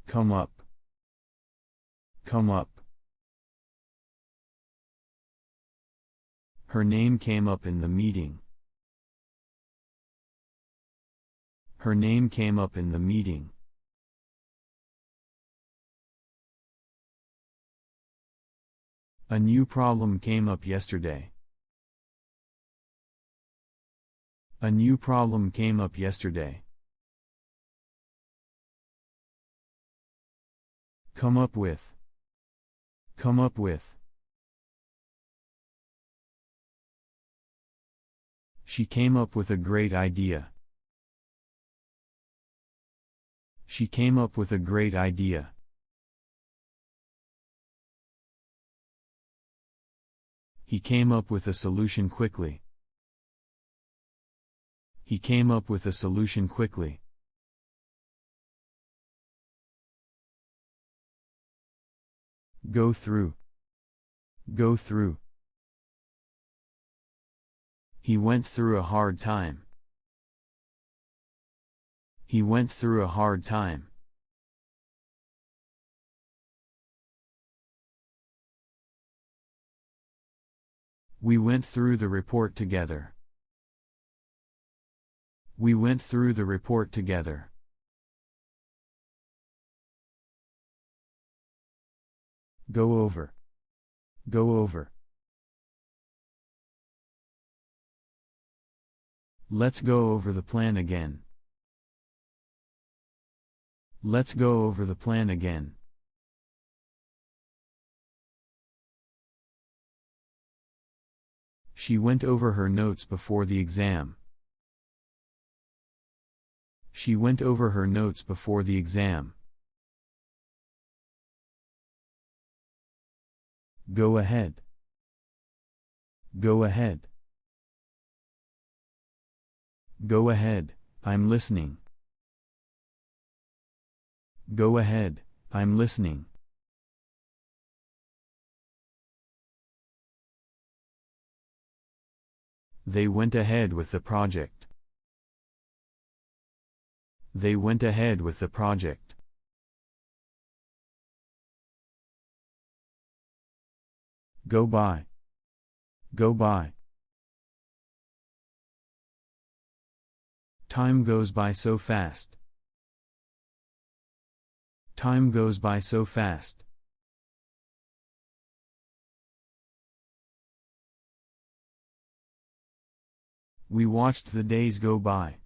Come up. Come up. Her name came up in the meeting. Her name came up in the meeting. A new problem came up yesterday. A new problem came up yesterday. Come up with. Come up with. She came up with a great idea. She came up with a great idea. He came up with a solution quickly. He came up with a solution quickly. Go through. Go through. He went through a hard time. He went through a hard time. We went through the report together. We went through the report together. Go over. Go over. Let's go over the plan again. Let's go over the plan again. She went over her notes before the exam. She went over her notes before the exam. Go ahead. Go ahead. Go ahead, I'm listening. Go ahead, I'm listening. They went ahead with the project. They went ahead with the project. Go by. Go by. Time goes by so fast. Time goes by so fast. We watched the days go by.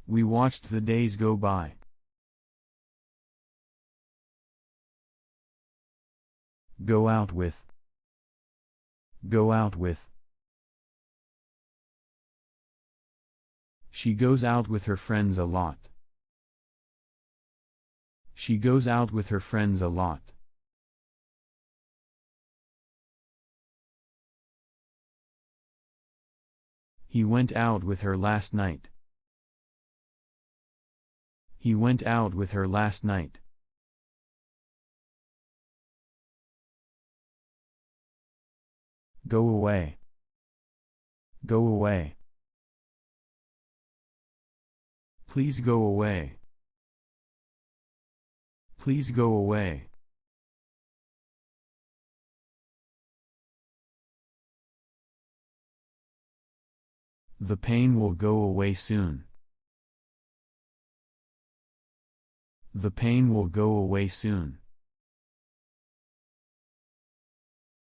We watched the days go by. Go out with. Go out with. She goes out with her friends a lot. She goes out with her friends a lot. He went out with her last night. He went out with her last night. Go away. Go away. Please go away. Please go away. The pain will go away soon. The pain will go away soon.